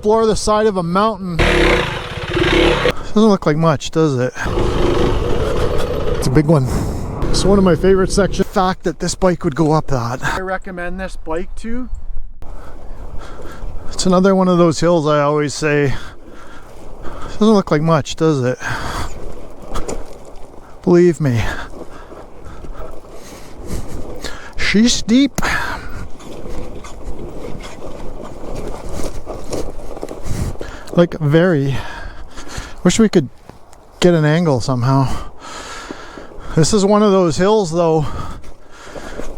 Explore the side of a mountain. Doesn't look like much, does it? It's a big one. So one of my favorite sections, the fact that this bike would go up that. I recommend this bike to. It's another one of those hills I always say, doesn't look like much, does it? Believe me. She's steep. Like very. Wish we could get an angle somehow. This is one of those hills though.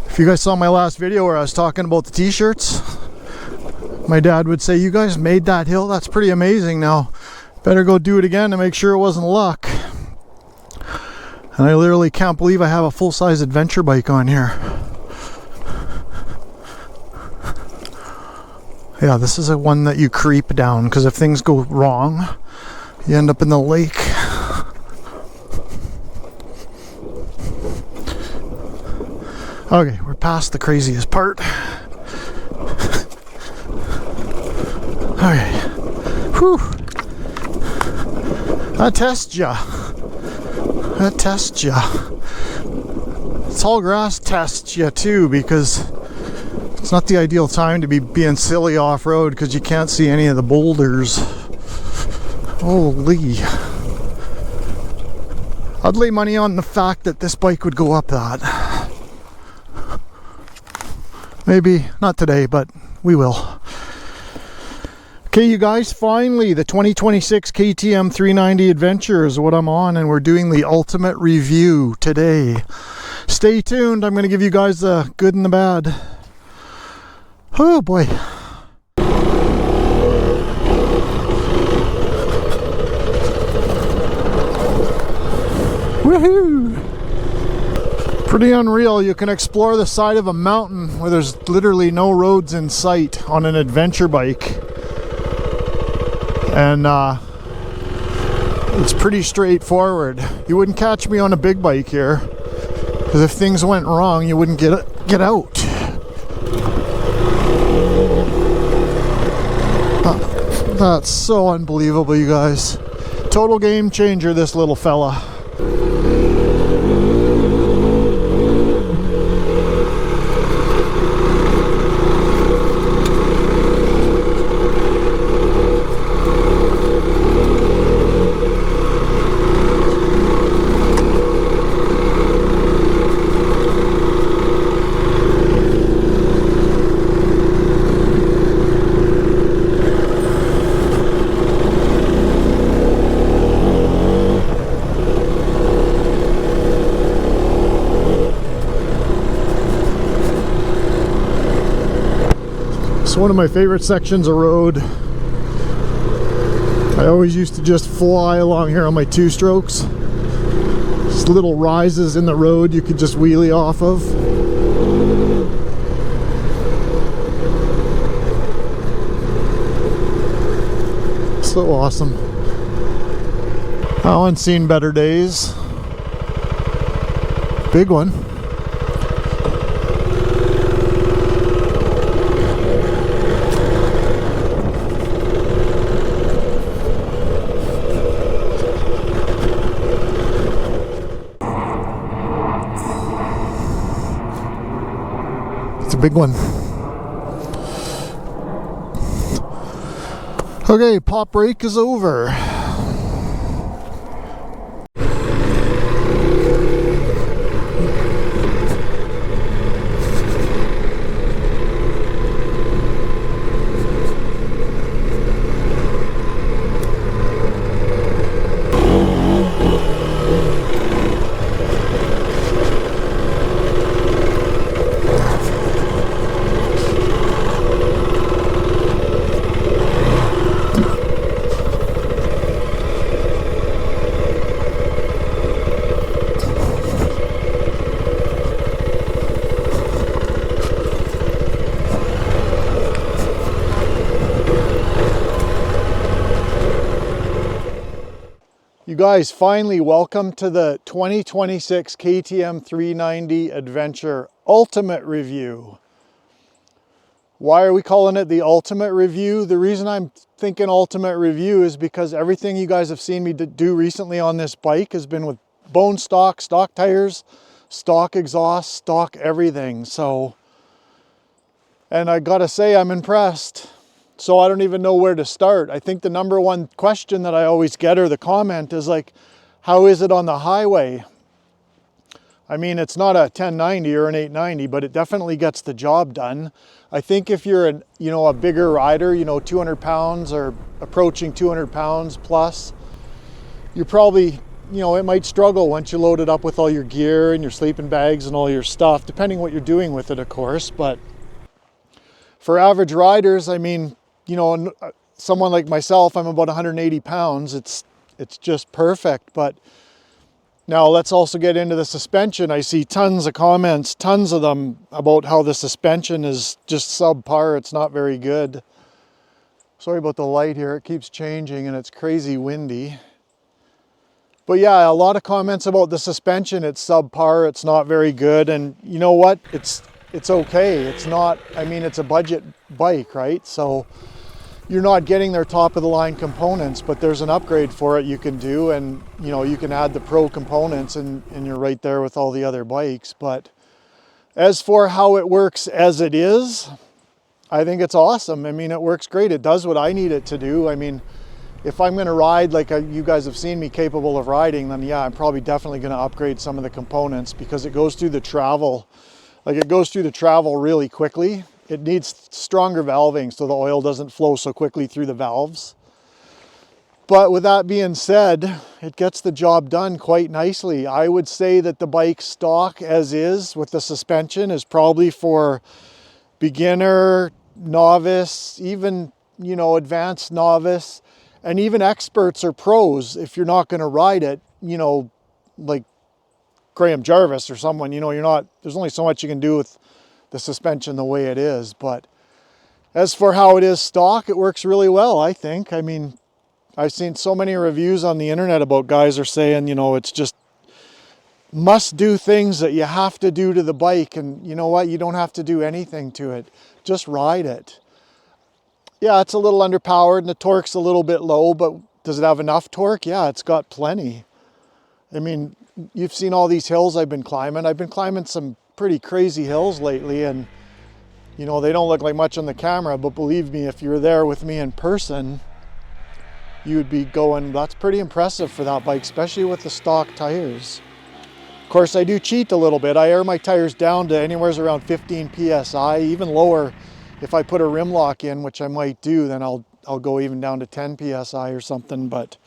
If you guys saw my last video where I was talking about the t-shirts, my dad would say, you guys made that hill? That's pretty amazing. Now, better go do it again to make sure it wasn't luck. And I literally can't believe I have a full-size adventure bike on here. Yeah, this is a one that you creep down because if things go wrong, you end up in the lake. Okay, we're past the craziest part. Okay. Whew. That tests ya. That tests ya. Tall grass tests ya too, because it's not the ideal time to be being silly off-road because you can't see any of the boulders. Holy. I'd lay money on the fact that this bike would go up that. Maybe not today, but we will. Okay, you guys, finally the 2026 KTM 390 Adventure is what I'm on, and we're doing the ultimate review today. Stay tuned. I'm going to give you guys the good and the bad. Oh boy. Woohoo! Pretty unreal. You can explore the side of a mountain where there's literally no roads in sight on an adventure bike. And it's pretty straightforward. You wouldn't catch me on a big bike here, because if things went wrong, you wouldn't get out. That's so unbelievable, you guys. Total game changer, this little fella. It's one of my favorite sections of road. I always used to just fly along here on my two-strokes. Just little rises in the road you could just wheelie off of. So awesome. That one's seen better days. Big one. Big one. Okay, pop break is over. You guys, finally, welcome to the 2026 KTM 390 Adventure Ultimate Review. Why are we calling it the ultimate review? The reason I'm thinking ultimate review is because everything you guys have seen me do recently on this bike has been with bone stock, stock tires, stock exhaust, stock everything. So, and I gotta say, I'm impressed. So I don't even know where to start. I think the number one question that I always get, or the comment, is like, how is it on the highway? I mean, it's not a 1090 or an 890, but it definitely gets the job done. I think if you're a bigger rider, 200 pounds or approaching 200 pounds plus, you're probably, it might struggle once you load it up with all your gear and your sleeping bags and all your stuff, depending what you're doing with it, of course. But for average riders, I mean, someone like myself, I'm about 180 pounds. It's just perfect. But now let's also get into the suspension. I see tons of comments, tons of them, about how the suspension is just subpar. It's not very good. Sorry about the light here. It keeps changing and it's crazy windy. But yeah, a lot of comments about the suspension. It's subpar. It's not very good. And you know what? It's okay. It's not, I mean, it's a budget bike, right? So you're not getting their top of the line components, but there's an upgrade for it you can do, and you can add the pro components and you're right there with all the other bikes. But as for how it works as it is, I think it's awesome. I mean, it works great. It does what I need it to do. I mean, if I'm going to ride like you guys have seen me capable of riding, then yeah, I'm probably definitely going to upgrade some of the components, because it goes through the travel. Like, it goes through the travel really quickly. It needs stronger valving so the oil doesn't flow so quickly through the valves. But with that being said, it gets the job done quite nicely. I would say that the bike stock as is with the suspension is probably for beginner, novice, even, advanced novice, and even experts or pros. If you're not going to ride it, like Graham Jarvis or someone, there's only so much you can do with the suspension the way it is. But as for how it is stock, it works really well, I think. I mean, I've seen so many reviews on the internet about guys are saying, it's just must do things that you have to do to the bike. And you know what? You don't have to do anything to it. Just ride it. Yeah, it's a little underpowered and the torque's a little bit low, but does it have enough torque? Yeah, it's got plenty. I mean, you've seen all these hills I've been climbing. I've been climbing some pretty crazy hills lately, and they don't look like much on the camera, but believe me, if you're there with me in person, you would be going, that's pretty impressive for that bike, especially with the stock tires. Of course, I do cheat a little bit. I air my tires down to anywhere around 15 psi, even lower. If I put a rim lock in, which I might do, then I'll go even down to 10 psi or something. But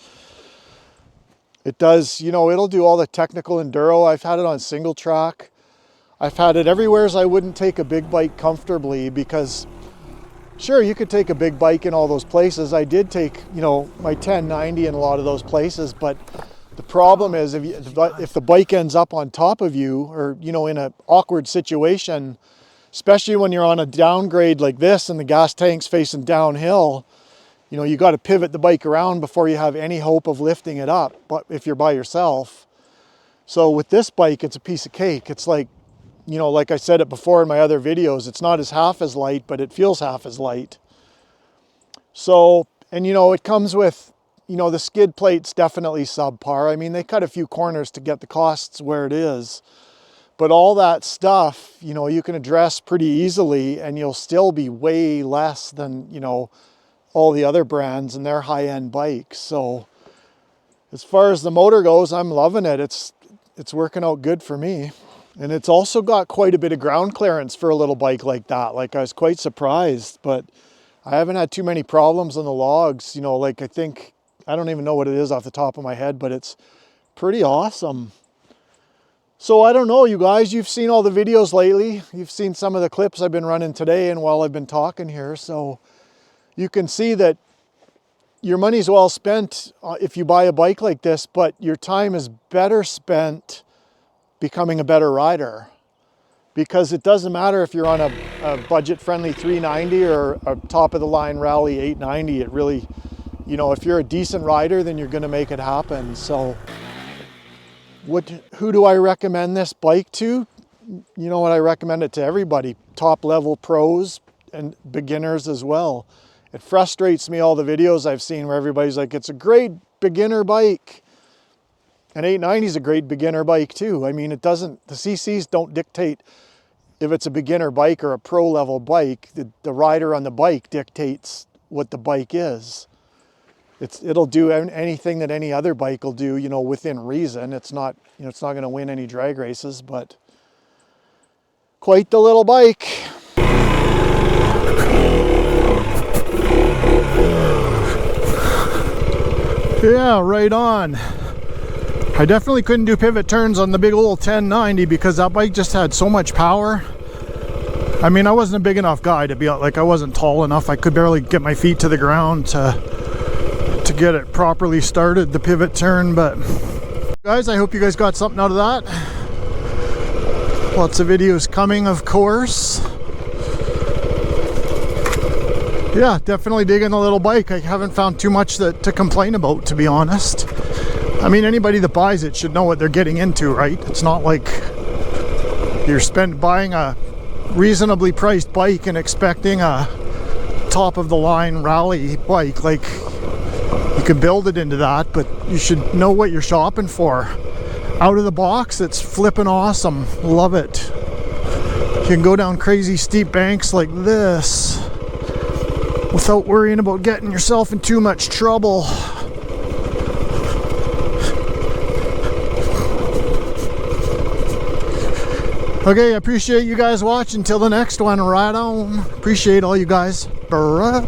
it does, it'll do all the technical enduro. I've had it on single track. I've had it everywhere as I wouldn't take a big bike comfortably, because sure, you could take a big bike in all those places. I did take, my 1090 in a lot of those places, but the problem is if the bike ends up on top of you, or, in an awkward situation, especially when you're on a downgrade like this and the gas tank's facing downhill, you got to pivot the bike around before you have any hope of lifting it up, but if you're by yourself. So with this bike, it's a piece of cake. It's like, like I said it before in my other videos, it's not half as light, but it feels half as light. So, and it comes with, the skid plate's definitely subpar. I mean, they cut a few corners to get the costs where it is, but all that stuff, you can address pretty easily, and you'll still be way less than, all the other brands and their high-end bikes. So as far as the motor goes, I'm loving it. It's working out good for me. And it's also got quite a bit of ground clearance for a little bike like that. Like, I was quite surprised, but I haven't had too many problems on the logs. Like, I don't even know what it is off the top of my head, but it's pretty awesome. So I don't know, you guys, you've seen all the videos lately. You've seen some of the clips I've been running today and while I've been talking here. So you can see that your money's well spent if you buy a bike like this, but your time is better spent becoming a better rider, because it doesn't matter if you're on a budget-friendly 390 or a top-of-the-line rally 890. It really, if you're a decent rider, then you're going to make it happen. So who do I recommend this bike to? I recommend it to everybody. Top-level pros, and beginners as well. It frustrates me, all the videos I've seen where everybody's like, it's a great beginner bike. And 890 is a great beginner bike too. I mean, it doesn't, the CCs don't dictate if it's a beginner bike or a pro level bike. The rider on the bike dictates what the bike is. It'll do anything that any other bike will do, you know, within reason. It's not, you know, it's not going to win any drag races, but quite the little bike. Yeah, right on. I definitely couldn't do pivot turns on the big old 1090 because that bike just had so much power. I mean, I wasn't a big enough guy to be like, I wasn't tall enough. I could barely get my feet to the ground to get it properly started, the pivot turn. But guys, I hope you guys got something out of that. Lots of videos coming, of course. Yeah, definitely digging the little bike. I haven't found too much to complain about, to be honest. I mean, anybody that buys it should know what they're getting into, right? It's not like you're buying a reasonably priced bike and expecting a top of the line rally bike. Like, you can build it into that, but you should know what you're shopping for. Out of the box, it's flipping awesome. Love it. You can go down crazy steep banks like this without worrying about getting yourself in too much trouble. Okay, I appreciate you guys watching. Till the next one, right on. Appreciate all you guys. Bruh.